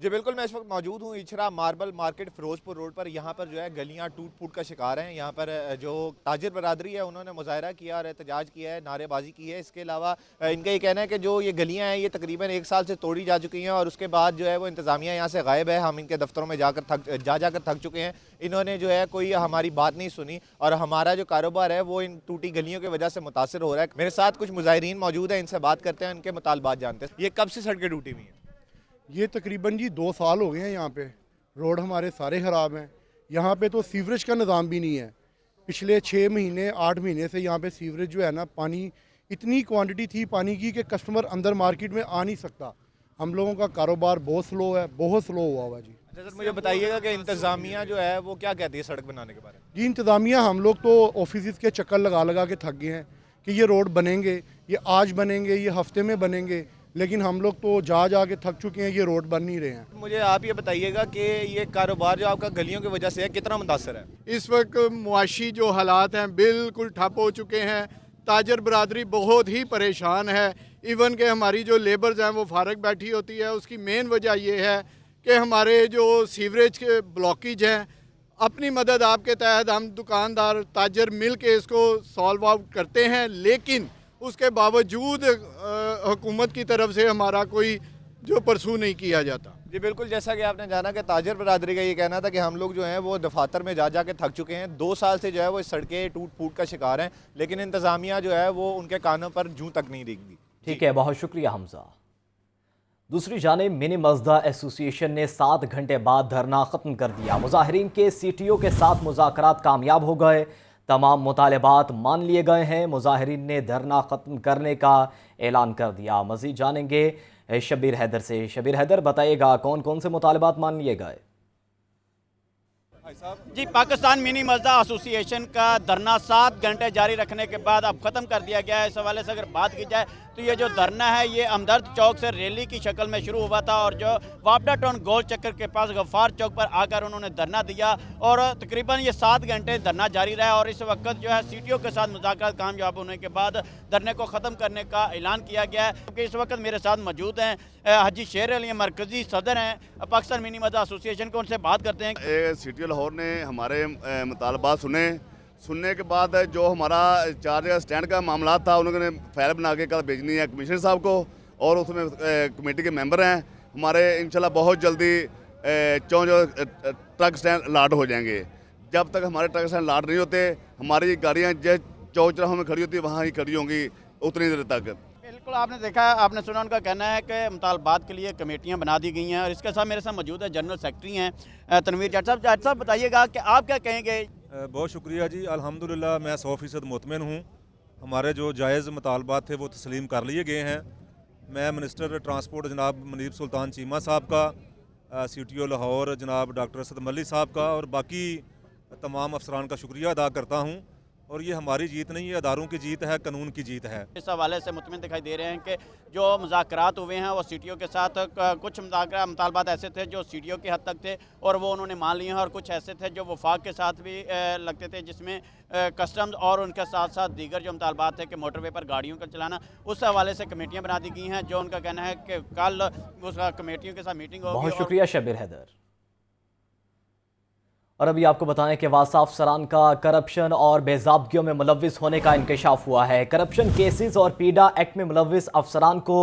جی بالکل، میں اس وقت موجود ہوں Ichhra marble market Ferozepur road پر. یہاں پر جو ہے گلیاں ٹوٹ پھوٹ کا شکار ہیں. یہاں پر جو تاجر برادری ہے انہوں نے مظاہرہ کیا اور احتجاج کیا ہے, نعرے بازی کی ہے. اس کے علاوہ ان کا یہ کہنا ہے کہ جو یہ گلیاں ہیں یہ تقریباً 1 سال سے توڑی جا چکی ہیں اور اس کے بعد جو ہے وہ انتظامیہ یہاں سے غائب ہے. ہم ان کے دفتروں میں جا کر تھک چکے ہیں. انہوں نے جو ہے کوئی ہماری بات نہیں سنی اور ہمارا جو کاروبار ہے وہ ان ٹوٹی گلیوں کی وجہ سے متاثر ہو رہا ہے. میرے ساتھ کچھ مظاہرین موجود ہیں, ان سے بات کرتے ہیں, ان کے مطالبات جانتے ہیں. یہ کب سے سڑکیں ٹوٹی ہوئی ہیں؟ یہ تقریباً 2 سال ہو گئے ہیں. یہاں پہ روڈ ہمارے سارے خراب ہیں. یہاں پہ تو سیوریج کا نظام بھی نہیں ہے. پچھلے 6 مہینے 8 مہینے سے یہاں پہ سیوریج جو ہے نا, پانی اتنی کوانٹٹی تھی پانی کی کہ کسٹمر اندر مارکیٹ میں آ نہیں سکتا. ہم لوگوں کا کاروبار بہت سلو ہے, بہت سلو ہوا ہوا جی. اچھا سر, مجھے بتائیے گا کہ انتظامیہ جو ہے وہ کیا کہتی ہے سڑک بنانے کے بارے میں؟ جی انتظامیہ ہم لوگ تو آفیسز کے چکر لگا کے تھک گئے ہیں کہ یہ روڈ بنیں گے, یہ آج بنیں گے, یہ ہفتے میں بنیں گے, لیکن ہم لوگ تو جا کے تھک چکے ہیں, یہ روڈ بن نہیں رہے ہیں. مجھے آپ یہ بتائیے گا کہ یہ کاروبار جو آپ کا گلیوں کی وجہ سے ہے کتنا متاثر ہے؟ اس وقت معاشی جو حالات ہیں بالکل ٹھپ ہو چکے ہیں. تاجر برادری بہت ہی پریشان ہے. ایون کہ ہماری جو لیبرز ہیں وہ فارغ بیٹھی ہوتی ہے. اس کی مین وجہ یہ ہے کہ ہمارے جو سیوریج کے بلاکیج ہیں, اپنی مدد آپ کے تحت ہم دکاندار تاجر مل کے اس کو سالو آؤٹ کرتے ہیں, لیکن اس کے باوجود حکومت کی طرف سے ہمارا کوئی جو پرسو نہیں کیا جاتا. جی بالکل, جیسا کہ آپ نے جانا کہ تاجر برادری کا یہ کہنا تھا کہ ہم لوگ جو ہیں وہ دفاتر میں جا کے تھک چکے ہیں. 2 سال سے جو ہے وہ سڑکیں ٹوٹ پھوٹ کا شکار ہیں, لیکن انتظامیہ جو ہے وہ ان کے کانوں پر جوں تک نہیں ریگتی. ٹھیک ہے, بہت شکریہ حمزہ. دوسری جانب منی مزدا ایسوسی ایشن نے 7 گھنٹے بعد دھرنا ختم کر دیا. مظاہرین کے سی ٹی او کے ساتھ مذاکرات کامیاب ہو گئے. تمام مطالبات مان لیے گئے ہیں. مظاہرین نے دھرنا ختم کرنے کا اعلان کر دیا. مزید جانیں گے شبیر حیدر سے. شبیر حیدر, بتائیے گا کون کون سے مطالبات مان لیے گئے؟ جی, پاکستان منی مزدا ایسوسی ایشن کا دھرنا 7 گھنٹے جاری رکھنے کے بعد اب ختم کر دیا گیا ہے. اس حوالے سے اگر بات کی جائے تو یہ جو دھرنا ہے یہ ہمدرد چوک سے ریلی کی شکل میں شروع ہوا تھا اور جو وابڈا ٹاؤن گول چکر کے پاس غفار چوک پر آ کر انہوں نے دھرنا دیا اور تقریباً یہ 7 گھنٹے دھرنا جاری رہا. اور اس وقت جو ہے سی ٹی او کے ساتھ مذاکرات کامیاب ہونے کے بعد دھرنے کو ختم کرنے کا اعلان کیا گیا ہے. کیونکہ اس وقت میرے ساتھ موجود ہیں حاجی شیر علی, مرکزی صدر ہیں پاکستان منی مزدا ایسوسی ایشن کو, ان سے بات کرتے ہیں. سی ٹی او لاہور نے ہمارے مطالبات سننے کے بعد جو ہمارا چارج اسٹینڈ کا معاملات تھا انہوں نے فائل بنا کے کل بھیجنی ہے کمشنر صاحب کو, اور اس میں کمیٹی کے ممبر ہیں ہمارے. انشاءاللہ بہت جلدی جو ٹرک اسٹینڈ لاٹ ہو جائیں گے. جب تک ہمارے ٹرک اسٹینڈ لاٹ نہیں ہوتے ہماری گاڑیاں جس چوک چوراہوں میں کھڑی ہوتی وہاں ہی کھڑی ہوں گی اتنی دیر تک. بالکل, آپ نے دیکھا, آپ نے سنا, ان کا کہنا ہے کہ مطالبات کے لیے کمیٹیاں بنا دی گئی ہیں. اور اس کے ساتھ میرے ساتھ موجود ہے جنرل سیکرٹری ہیں تنویر جٹ صاحب. جٹ صاحب بتائیے گا کہ آپ کیا کہیں گے؟ بہت شکریہ جی. الحمدللہ میں 100% مطمئن ہوں. ہمارے جو جائز مطالبات تھے وہ تسلیم کر لیے گئے ہیں. میں منسٹر ٹرانسپورٹ جناب منیب سلطان چیمہ صاحب کا, سی ٹی او لاہور جناب ڈاکٹر اسد ملی صاحب کا اور باقی تمام افسران کا شکریہ ادا کرتا ہوں. اور یہ ہماری جیت نہیں ہے, اداروں کی جیت ہے, قانون کی جیت ہے. اس حوالے سے مطمئن دکھائی دے رہے ہیں کہ جو مذاکرات ہوئے ہیں وہ سی ٹی او کے ساتھ کچھ مطالبات ایسے تھے جو سی ٹی او کی حد تک تھے اور وہ انہوں نے مان لیے ہیں, اور کچھ ایسے تھے جو وفاق کے ساتھ بھی لگتے تھے جس میں کسٹمز اور ان کے ساتھ ساتھ دیگر جو مطالبات تھے کہ موٹر وے پر گاڑیوں کا چلانا, اس حوالے سے کمیٹیاں بنا دی گئی ہیں. جو ان کا کہنا ہے کہ کل اس کمیٹیوں کے ساتھ میٹنگ ہوگی. بہت شکریہ شبیر حیدر. اور ابھی آپ کو بتائیں کہ واسطہ افسران کا کرپشن اور بے ضابطگیوں میں ملوث ہونے کا انکشاف ہوا ہے. کرپشن کیسز اور پیڈا ایکٹ میں ملوث افسران کو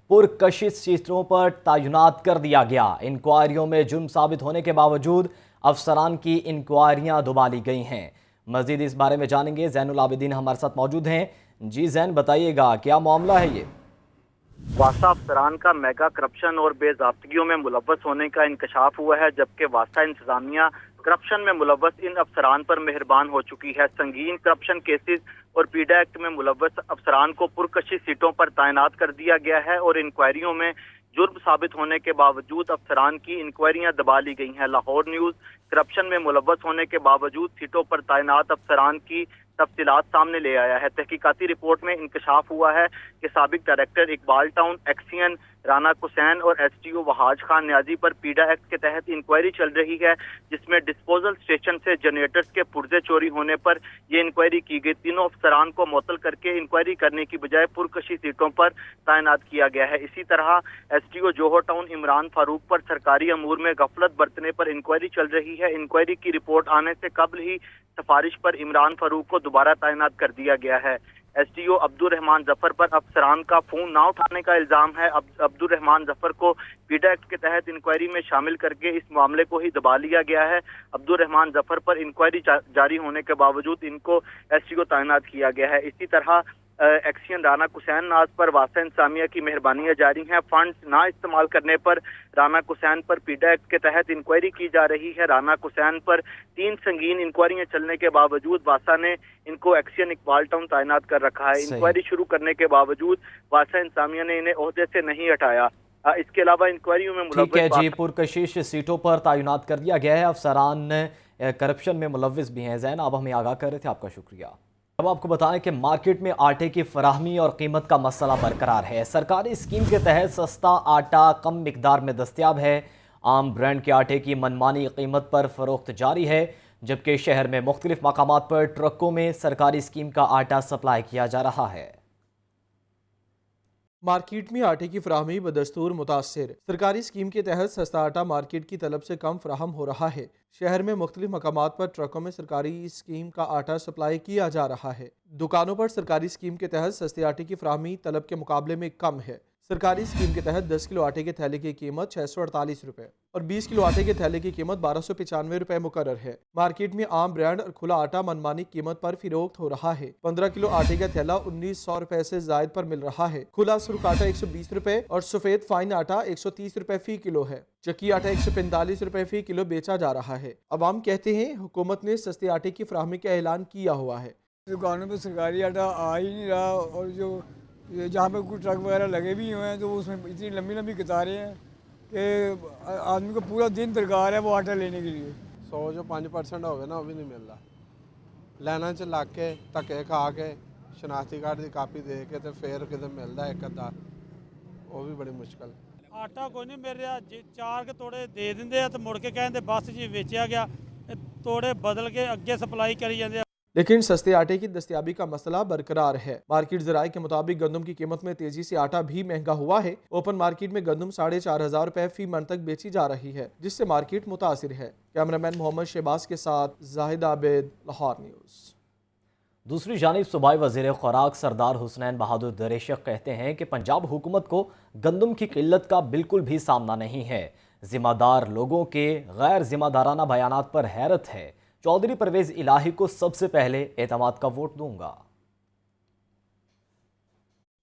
پرکشش سیٹوں پر تعینات کر دیا گیا. انکوائریوں میں جرم ثابت ہونے کے باوجود افسران کی انکوائریاں دبا لی گئی ہیں. مزید اس بارے میں جانیں گے, زین العابدین ہمارے ساتھ موجود ہیں. جی زین, بتائیے گا کیا معاملہ ہے؟ یہ واسطہ افسران کا میگا کرپشن اور بے ضابطگیوں میں ملوث ہونے کا انکشاف ہوا ہے, جبکہ واسطہ انتظامیہ کرپشن میں ملوث ان افسران پر مہربان ہو چکی ہے. سنگین کرپشن کیسز اور پیڈا ایکٹ میں ملوث افسران کو پرکشش سیٹوں پر تعینات کر دیا گیا ہے اور انکوائریوں میں جرم ثابت ہونے کے باوجود افسران کی انکوائریاں دبا لی گئی ہیں. لاہور نیوز کرپشن میں ملوث ہونے کے باوجود سیٹوں پر تعینات افسران کی تفصیلات سامنے لے آیا ہے. تحقیقاتی رپورٹ میں انکشاف ہوا ہے کہ سابق director Iqbal town XEN Rana Hussain اور S T O Wahaj Khan Niazi پر پیڈا ایکٹ کے تحت انکوائری چل رہی ہے، جس میں ڈسپوزل اسٹیشن سے جنریٹرز کے پرزے چوری ہونے پر یہ انکوائری کی گئی۔ تینوں افسران کو معطل کر کے انکوائری کرنے کی بجائے پرکشی سیٹوں پر تعینات کیا گیا ہے۔ اسی طرح ایس ٹی او جوہر ٹاؤن عمران فاروق پر سرکاری امور میں غفلت برتنے پر انکوائری چل رہی ہے۔ انکوائری کی رپورٹ آنے سے قبل ہی سفارش پر عمران فاروق کو دوبارہ تعینات کر دیا گیا ہے۔ ایس ڈی او عبد الرحمان ظفر پر افسران کا فون نہ اٹھانے کا الزام ہے۔ عبد الرحمان ظفر کو پیڈا ایکٹ کے تحت انکوائری میں شامل کر کے اس معاملے کو ہی دبا لیا گیا ہے۔ عبد الرحمان ظفر پر انکوائری جاری ہونے کے باوجود ان کو ایس ڈی او تعینات کیا گیا ہے۔ اسی طرح ایکشن رانا حسین ناز پر واسطہ انتظامیہ کی مہربانیاں جاری ہیں۔ فنڈز نہ استعمال کرنے پر رانا حسین پر پیڈا ایکٹ کے تحت انکوائری کی جا رہی ہے۔ رانا حسین پر 3 سنگین انکوائریاں چلنے کے باوجود واسطہ نے ان کو ایکشن اقبال ٹاؤن تعینات کر رکھا ہے۔ انکوائری شروع کرنے کے باوجود واسطہ انتظامیہ نے انہیں عہدے سے نہیں ہٹایا۔ اس کے علاوہ انکوائریوں میں ٹھیک ہے جی، پرکشش سیٹوں پر تعینات کر دیا گیا ہے۔ افسران کرپشن میں ملوث بھی ہیں۔ زین، آپ ہمیں آگاہ کر رہے تھے، آپ کا شکریہ۔ اب آپ کو بتائیں کہ مارکیٹ میں آٹے کی فراہمی اور قیمت کا مسئلہ برقرار ہے۔ سرکاری اسکیم کے تحت سستا آٹا کم مقدار میں دستیاب ہے۔ عام برانڈ کے آٹے کی منمانی قیمت پر فروخت جاری ہے، جبکہ شہر میں مختلف مقامات پر ٹرکوں میں سرکاری اسکیم کا آٹا سپلائی کیا جا رہا ہے۔ مارکیٹ میں آٹے کی فراہمی بدستور متاثر۔ سرکاری اسکیم کے تحت سستا آٹا مارکیٹ کی طلب سے کم فراہم ہو رہا ہے۔ شہر میں مختلف مقامات پر ٹرکوں میں سرکاری اسکیم کا آٹا سپلائی کیا جا رہا ہے۔ دکانوں پر سرکاری اسکیم کے تحت سستے آٹے کی فراہمی طلب کے مقابلے میں کم ہے۔ سرکاری اسکیم کے تحت 10 کلو آٹے کے تھیلے کی قیمت 648 روپے اور 20 کلو آٹے کے تھیلے کی قیمت 1295 روپے مقرر ہے۔ مارکیٹ میں عام برانڈ اور کھلا آٹا منمانی قیمت پر فروخت ہو رہا ہے۔ 15 کلو آٹے کا تھیلا 1900 روپے سے زائد پر مل رہا ہے۔ کھلا سرخ آٹا 120 روپے اور سفید فائن آٹا 130 روپے فی کلو ہے۔ چکی آٹا 145 روپے فی کلو بیچا جا رہا ہے۔ عوام کہتے ہیں حکومت نے سستے آٹے کی فراہمی کا اعلان کیا ہوا ہے۔ دکانوں پہ سرکاری آٹا آ ہی نہیں رہا، اور جو جہاں پہ کوئی ٹرک وغیرہ لگے بھی ہوئے ہیں تو اس میں اتنی لمبی لمبی قطاریں ہیں کہ آدمی کو پورا دن درکار ہے وہ آٹا لینے کے لیے۔ 100 جو 5% ہو گئے نا وہ بھی نہیں مل رہا۔ لینا چ لگ کے ਧੱਕੇ ਖਾ ਕੇ ਸ਼ਨਾਖਤੀ ਕਾਰਡ ਦੀ ਕਾਪੀ ਦੇ ਕੇ ਤੇ ਫੇਰ ਕਿਤੇ ਮਿਲਦਾ ਇੱਕ ਅੱਧਾ, ਉਹ ਵੀ ਬੜੀ ਮੁਸ਼ਕਲ। ਆਟਾ ਕੋਈ ਨਹੀਂ ਮਿਲ ਰਿਹਾ, 4 ਤੋੜੇ ਦੇ ਦਿੰਦੇ ਆ ਤੇ ਮੁੜ ਕੇ ਕਹਿੰਦੇ ਬਸ ਜੀ ਵੇਚਿਆ ਗਿਆ, ਤੋੜੇ ਬਦਲ ਕੇ ਅੱਗੇ ਸਪਲਾਈ ਕਰੀ ਜਾਂਦੇ ਆ۔ لیکن سستے آٹے کی دستیابی کا مسئلہ برقرار ہے۔ مارکیٹ ذرائع کے مطابق گندم کی قیمت میں تیزی سے آٹا بھی مہنگا ہوا ہے۔ اوپن مارکیٹ میں گندم 4500 روپے فی من تک بیچی جا رہی ہے، جس سے مارکیٹ متاثر ہے۔ کیمرامین محمد شہباز کے ساتھ زاہد عابد، لاہور نیوز۔ دوسری جانب صوبائی وزیر خوراک سردار حسنین بہادر دریشق کہتے ہیں کہ پنجاب حکومت کو گندم کی قلت کا بالکل بھی سامنا نہیں ہے۔ ذمہ دار لوگوں کے غیر ذمہ دارانہ بیانات پر حیرت ہے۔ چودھری پرویز الہی کو سب سے پہلے اعتماد کا ووٹ دوں گا۔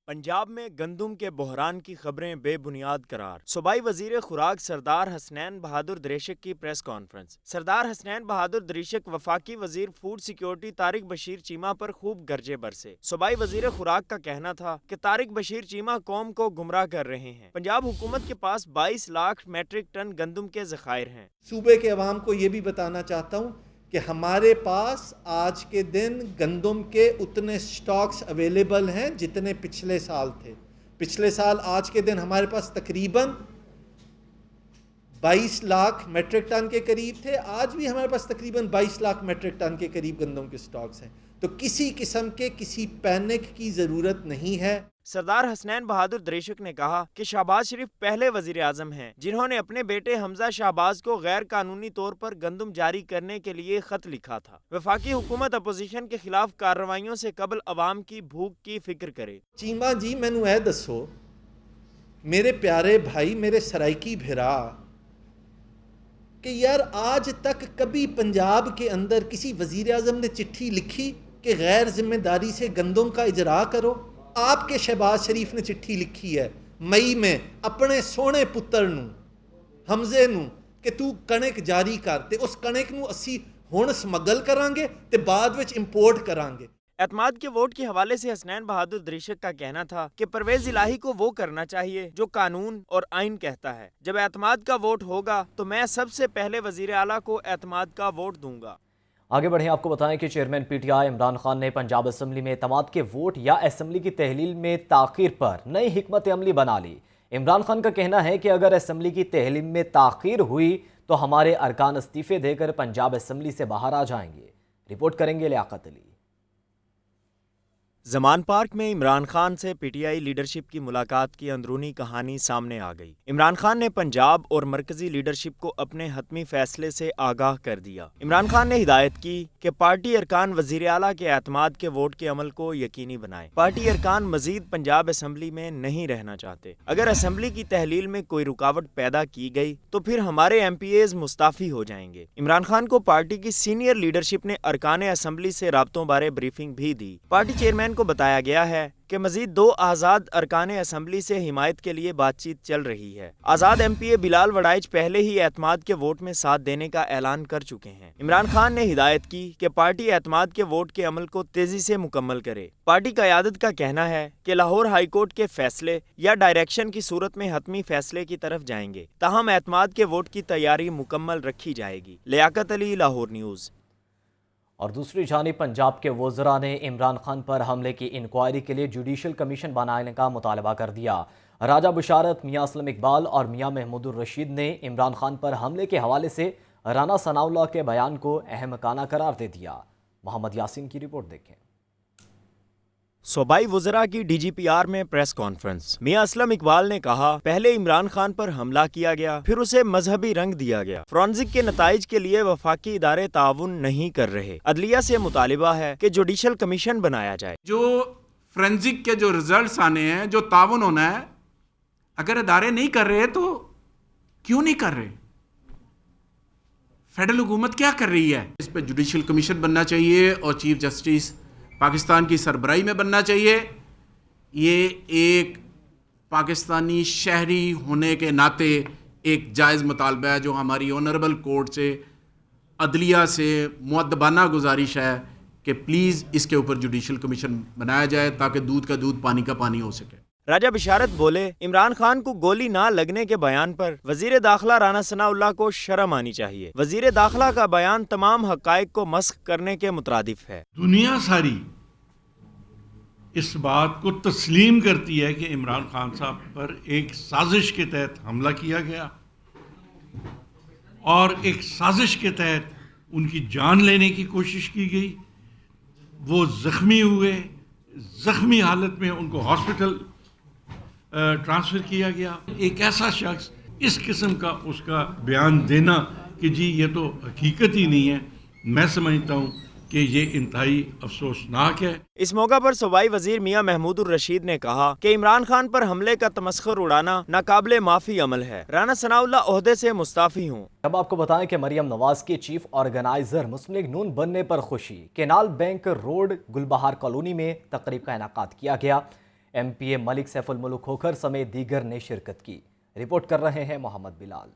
پنجاب میں گندم کے بحران کی خبریں بے بنیاد قرار۔ صوبائی وزیر خوراک سردار حسنین بہادر دریشق کی پریس کانفرنس۔ سردار حسنین بہادر دریشق وفاقی وزیر فوڈ سیکیورٹی طارق بشیر چیمہ پر خوب گرجے برسے۔ صوبائی وزیر خوراک کا کہنا تھا کہ طارق بشیر چیمہ قوم کو گمراہ کر رہے ہیں۔ پنجاب حکومت کے پاس 22 لاکھ میٹرک ٹن گندم کے ذخائر ہیں۔ صوبے کے عوام کو یہ بھی بتانا چاہتا ہوں کہ ہمارے پاس آج کے دن گندم کے اتنے سٹاکس اویلیبل ہیں جتنے پچھلے سال تھے۔ پچھلے سال آج کے دن ہمارے پاس تقریباً 22 لاکھ میٹرک ٹن کے قریب تھے، آج بھی ہمارے پاس تقریباً 22 لاکھ میٹرک ٹن کے قریب گندم کے سٹاکس ہیں۔ تو کسی قسم کے کسی پینک کی ضرورت نہیں ہے۔ سردار حسنین بہادر دریشق نے کہا کہ شہباز شریف پہلے وزیر اعظم ہیں جنہوں نے اپنے بیٹے حمزہ شہباز کو غیر قانونی طور پر گندم جاری کرنے کے لیے خط لکھا تھا۔ وفاقی حکومت اپوزیشن کے خلاف کارروائیوں سے قبل عوام کی بھوک کی فکر کرے۔ چیمہ جی مینوں اے دسو میرے پیارے بھائی، میرے سرائکی بھرا، کہ یار آج تک کبھی پنجاب کے اندر کسی وزیر اعظم نے چٹھی لکھی کہ غیر ذمہ داری سے گندم کا اجرا کرو؟ آپ کے شہباز شریف نے چٹھی لکھی ہے مئی میں اپنے سونے پتر نو حمزے نو کہ تو کنک جاری کر، تے اس کنک نو اسی ہن سمگل کرانگے تے بعد وچ امپورٹ کرانگے۔ اعتماد کے ووٹ کے حوالے سے حسنین بہادر دریشق کا کہنا تھا کہ پرویز الہی کو وہ کرنا چاہیے جو قانون اور آئین کہتا ہے۔ جب اعتماد کا ووٹ ہوگا تو میں سب سے پہلے وزیر اعلیٰ کو اعتماد کا ووٹ دوں گا۔ آگے بڑھیں، آپ کو بتائیں کہ chairman P T I Imran Khan نے پنجاب اسمبلی میں اعتماد کے ووٹ یا اسمبلی کی تحلیل میں تاخیر پر نئی حکمت عملی بنا لی۔ عمران خان کا کہنا ہے کہ اگر اسمبلی کی تحلیل میں تاخیر ہوئی تو ہمارے ارکان استعفے دے کر پنجاب اسمبلی سے باہر آ جائیں گے۔ رپورٹ کریں گے لیاقت علی۔ زمان پارک میں عمران خان سے پی ٹی آئی لیڈرشپ کی ملاقات کی اندرونی کہانی سامنے آ گئی۔ عمران خان نے پنجاب اور مرکزی لیڈرشپ کو اپنے حتمی فیصلے سے آگاہ کر دیا۔ عمران خان نے ہدایت کی کہ پارٹی ارکان وزیر اعلیٰ کے اعتماد کے ووٹ کے عمل کو یقینی بنائے۔ پارٹی ارکان مزید پنجاب اسمبلی میں نہیں رہنا چاہتے۔ اگر اسمبلی کی تحلیل میں کوئی رکاوٹ پیدا کی گئی تو پھر ہمارے ایم پی ایز مستعفی ہو جائیں گے۔ عمران خان کو پارٹی کی سینئر لیڈرشپ نے ارکان اسمبلی سے رابطوں بارے بریفنگ بھی دی۔ پارٹی چیئرمین کو بتایا گیا ہے کہ مزید 2 آزاد ارکان اسمبلی سے حمایت کے لیے بات چیت چل رہی ہے۔ آزاد ایم پی اے بلال وڑائچ پہلے ہی اعتماد کے ووٹ میں ساتھ دینے کا اعلان کر چکے ہیں۔ عمران خان نے ہدایت کی کہ پارٹی اعتماد کے ووٹ کے عمل کو تیزی سے مکمل کرے۔ پارٹی قیادت کا کہنا ہے کہ لاہور ہائی کورٹ کے فیصلے یا ڈائریکشن کی صورت میں حتمی فیصلے کی طرف جائیں گے، تاہم اعتماد کے ووٹ کی تیاری مکمل رکھی جائے گی۔ لیاقت علی، لاہور نیوز۔ اور دوسری جانب پنجاب کے وزراء نے عمران خان پر حملے کی انکوائری کے لیے جوڈیشل کمیشن بنانے کا مطالبہ کر دیا۔ راجہ بشارت، میاں اسلم اقبال اور میاں محمود الرشید نے عمران خان پر حملے کے حوالے سے رانا ثناء اللہ کے بیان کو احمقانہ قرار دے دیا۔ محمد یاسین کی رپورٹ دیکھیں۔ صوبائی وزراء کی ڈی جی پی آر میں پریس کانفرنس۔ میاں اسلم اقبال نے کہا، پہلے عمران خان پر حملہ کیا گیا، پھر اسے مذہبی رنگ دیا گیا۔ فورنزک کے نتائج کے لیے وفاقی ادارے تعاون نہیں کر رہے۔ عدلیہ سے مطالبہ ہے کہ جوڈیشل کمیشن بنایا جائے۔ جو فورنزک کے جو ریزلٹس آنے ہیں، جو تعاون ہونا ہے، اگر ادارے نہیں کر رہے تو کیوں نہیں کر رہے؟ فیڈرل حکومت کیا کر رہی ہے؟ اس پہ جوڈیشل کمیشن بننا چاہیے اور چیف جسٹس پاکستان کی سربراہی میں بننا چاہیے۔ یہ ایک پاکستانی شہری ہونے کے ناطے ایک جائز مطالبہ ہے جو ہماری آنریبل کورٹ سے، عدلیہ سے مؤدبانہ گزارش ہے کہ پلیز اس کے اوپر جوڈیشل کمیشن بنایا جائے تاکہ دودھ کا دودھ پانی کا پانی ہو سکے۔ راجہ بشارت بولے، عمران خان کو گولی نہ لگنے کے بیان پر وزیر داخلہ رانا ثناء اللہ کو شرم آنی چاہیے۔ وزیر داخلہ کا بیان تمام حقائق کو مسخ کرنے کے مترادف ہے۔ دنیا ساری اس بات کو تسلیم کرتی ہے کہ عمران خان صاحب پر ایک سازش کے تحت حملہ کیا گیا اور ایک سازش کے تحت ان کی جان لینے کی کوشش کی گئی۔ وہ زخمی ہوئے، زخمی حالت میں ان کو ہاسپٹل ٹرانسفر کیا گیا۔ ایک ایسا شخص اس قسم کا اس کا بیان دینا کہ جی یہ تو حقیقت ہی نہیں ہے، میں سمجھتا ہوں کہ یہ انتہائی افسوسناک ہے۔ اس موقع پر صوبائی وزیر میاں محمود الرشید نے کہا کہ عمران خان پر حملے کا تمسخر اڑانا ناقابل معافی عمل ہے۔ رانا ثناء اللہ عہدے سے مستعفی ہوں۔ اب آپ کو بتائیں کہ مریم نواز کی چیف آرگنائزر مسلم لیگ نون بننے پر خوشی۔ کینال بینک روڈ گلبہار کالونی میں تقریب کا انعقاد کیا گیا۔ ایم پی اے ملک سیف الملک کھوکھر سمیت دیگر نے شرکت کی۔ رپورٹ کر رہے ہیں محمد بلال۔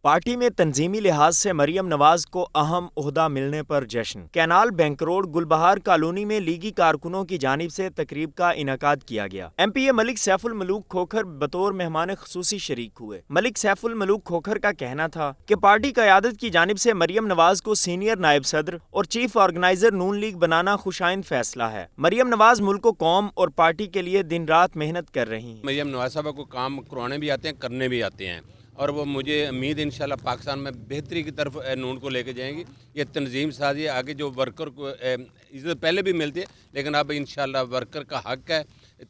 پارٹی میں تنظیمی لحاظ سے مریم نواز کو اہم عہدہ ملنے پر جشن۔ کینال بینک روڈ گلبہار کالونی میں لیگی کارکنوں کی جانب سے تقریب کا انعقاد کیا گیا۔ ایم پی اے ملک سیف الملوک کھوکھر بطور مہمان خصوصی شریک ہوئے۔ ملک سیف الملوک کھوکھر کا کہنا تھا کہ پارٹی قیادت کی جانب سے مریم نواز کو سینئر نائب صدر اور چیف آرگنائزر نون لیگ بنانا خوشائند فیصلہ ہے۔ مریم نواز ملک و قوم اور پارٹی کے لیے دن رات محنت کر رہی ہیں۔ مریم نواز صاحبہ کو کام کروانے بھی آتے ہیں، کرنے بھی آتے ہیں، اور وہ مجھے امید انشاءاللہ پاکستان میں بہتری کی طرف نون کو لے کے جائیں گی۔ یہ تنظیم سازی آگے جو ورکر کو عزت پہلے بھی ملتی ہے، لیکن اب انشاءاللہ ورکر کا حق ہے،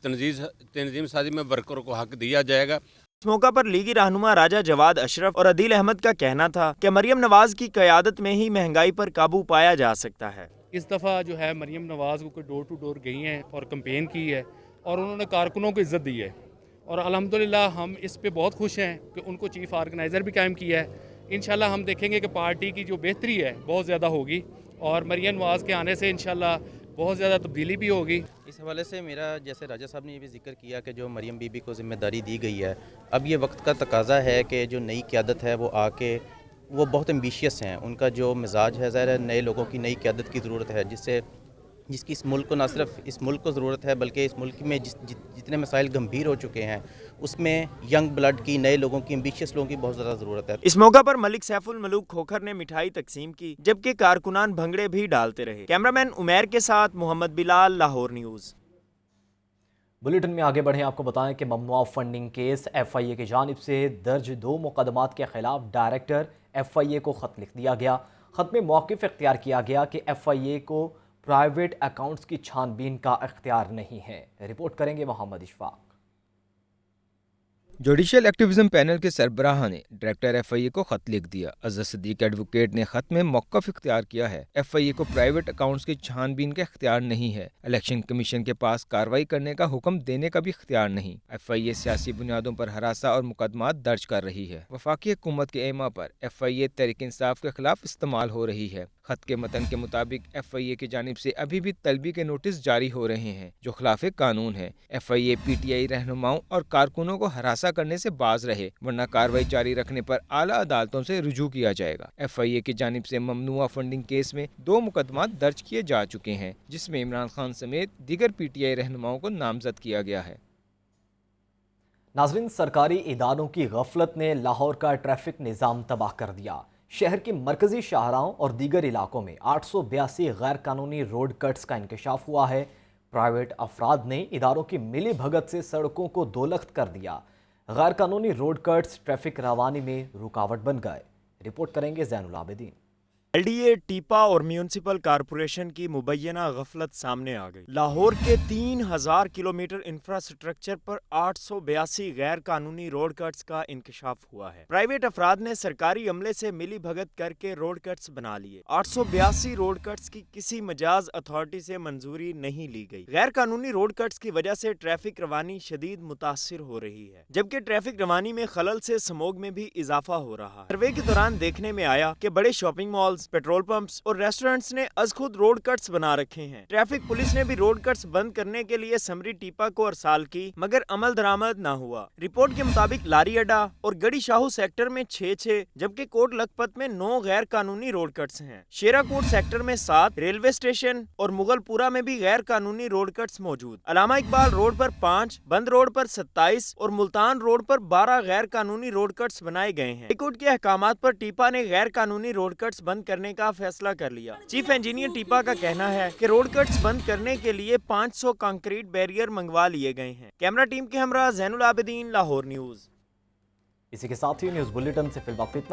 تنظیم سازی میں ورکر کو حق دیا جائے گا۔ اس موقع پر لیگی رہنما راجہ جواد اشرف اور عدیل احمد کا کہنا تھا کہ مریم نواز کی قیادت میں ہی مہنگائی پر قابو پایا جا سکتا ہے۔ اس دفعہ جو ہے مریم نواز کو ڈور ٹو ڈور گئی ہیں اور کمپین کی ہے اور انہوں نے کارکنوں کو عزت دی ہے، اور الحمدللہ ہم اس پہ بہت خوش ہیں کہ ان کو چیف آرگنائزر بھی قائم کیا ہے۔ انشاءاللہ ہم دیکھیں گے کہ پارٹی کی جو بہتری ہے بہت زیادہ ہوگی، اور مریم نواز کے آنے سے انشاءاللہ بہت زیادہ تبدیلی بھی ہوگی۔ اس حوالے سے میرا، جیسے راجہ صاحب نے یہ بھی ذکر کیا کہ جو مریم بی بی کو ذمہ داری دی گئی ہے، اب یہ وقت کا تقاضا ہے کہ جو نئی قیادت ہے وہ آ کے، وہ بہت ایمبیشیس ہیں، ان کا جو مزاج ہے، ظاہر ہے نئے لوگوں کی، نئی قیادت کی ضرورت ہے، جس سے جس کی اس ملک کو نہ صرف اس ملک کو ضرورت ہے بلکہ اس ملک میں جتنے مسائل گمبھیر ہو چکے ہیں اس میں ینگ بلڈ کی، نئے لوگوں کی، ایمبیشیس لوگوں کی بہت زیادہ ضرورت ہے۔ اس موقع پر ملک سیف الملوک کھوکھر نے مٹھائی تقسیم کی جبکہ کارکنان بھنگڑے بھی ڈالتے رہے۔ کیمرامین عمیر کے ساتھ محمد بلال، لاہور نیوز۔ بلیٹن میں آگے بڑھیں، آپ کو بتائیں کہ ممنوعہ فنڈنگ کیس ایف آئی اے کی جانب سے درج 2 مقدمات کے خلاف ڈائریکٹر ایف آئی اے کو خط لکھ دیا گیا۔ خط میں موقف اختیار کیا گیا کہ ایف آئی اے کو پرائیویٹ اکاؤنٹس کی چھان بین کا اختیار نہیں ہے۔ رپورٹ کریں گے محمد اشفاق۔ جوڈیشل ایکٹیویزم پینل کے سربراہ نے ڈائریکٹر ایف آئی اے کو خط لکھ دیا۔ اظہر صدیق ایڈوکیٹ نے خط میں موقف اختیار کیا ہے۔ ایف آئی اے کو پرائیویٹ اکاؤنٹس کی چھان بین کا اختیار نہیں ہے۔ الیکشن کمیشن کے پاس کارروائی کرنے کا حکم دینے کا بھی اختیار نہیں۔ ایف آئی اے سیاسی بنیادوں پر ہراساں اور مقدمات درج کر رہی ہے۔ وفاقی حکومت کے ایما پر ایف آئی اے تحریک انصاف کے خلاف استعمال ہو رہی ہے۔ خط کے متن کے مطابق ایف آئی اے کی جانب سے ابھی بھی طلبی کے نوٹس جاری ہو رہے ہیں جو خلاف قانون ہے۔ F I a P T I رہنماؤں اور کارکنوں کو ہراساں کرنے سے باز رہے ورنہ کارروائی جاری رکھنے پر اعلیٰ عدالتوں سے رجوع کیا جائے گا۔ ایف آئی اے کی جانب سے ممنوعہ فنڈنگ کیس میں 2 مقدمات درج کیے جا چکے ہیں جس میں عمران خان سمیت دیگر پی ٹی آئی رہنماؤں کو نامزد کیا گیا ہے۔ ناظرین، سرکاری اداروں کی غفلت نے لاہور کا ٹریفک نظام تباہ کر دیا۔ شہر کے مرکزی شاہراہوں اور دیگر علاقوں میں 882 غیر قانونی روڈ کٹس کا انکشاف ہوا ہے۔ پرائیویٹ افراد نے اداروں کی ملی بھگت سے سڑکوں کو دولخت کر دیا۔ غیر قانونی روڈ کٹس ٹریفک روانی میں رکاوٹ بن گئے۔ رپورٹ کریں گے زین العابدین۔ ایل ڈی اے، ٹیپا اور میونسپل کارپوریشن کی مبینہ غفلت سامنے آ گئی۔ لاہور کے 3000 کلومیٹر انفراسٹرکچر پر 882 غیر قانونی روڈ کٹس کا انکشاف ہوا ہے۔ پرائیویٹ افراد نے سرکاری عملے سے ملی بھگت کر کے روڈ کٹس بنا لیے۔ 882 روڈ کٹس کی کسی مجاز اتھارٹی سے منظوری نہیں لی گئی۔ غیر قانونی روڈ کٹس کی وجہ سے ٹریفک روانی شدید متاثر ہو رہی ہے جبکہ ٹریفک روانی میں خلل سے سموگ میں بھی اضافہ ہو رہا ہے۔ سروے کے دوران دیکھنے میں آیا کہ بڑے شاپنگ مالز، پیٹرول پمپس اور ریسٹورنٹس نے از خود روڈ کٹس بنا رکھے ہیں۔ ٹریفک پولیس نے بھی روڈ کٹس بند کرنے کے لیے سمری ٹیپا کو ارسال کی مگر عمل درآمد نہ ہوا۔ رپورٹ کے مطابق لاری اڈا اور گڑی شاہو سیکٹر میں 6 جبکہ کوٹ لکھپت میں 9 غیر قانونی روڈ کٹس ہیں۔ شیرا کوٹ سیکٹر میں 7، ریلوے اسٹیشن اور مغل پورہ میں بھی غیر قانونی روڈ کٹس موجود۔ علامہ اقبال روڈ پر 5، بند روڈ پر 27 اور ملتان روڈ پر 12 غیر قانونی روڈ کٹس بنائے گئے ہیں۔ ہائی کورٹ کے احکامات پر ٹیپا نے غیر قانونی روڈ کٹس بند کرنے کا فیصلہ کر لیا۔ چیف انجینئر ٹیپا کا کہنا ہے کہ روڈ کٹس بند کرنے کے لیے 500 کنکریٹ بیریئر منگوا لیے گئے ہیں۔ کیمرہ ٹیم کے ہمراہ زین العابدین، لاہور نیوز۔ اسی کے ساتھ ہی نیوز بلیٹن سے فی الوقت اتنا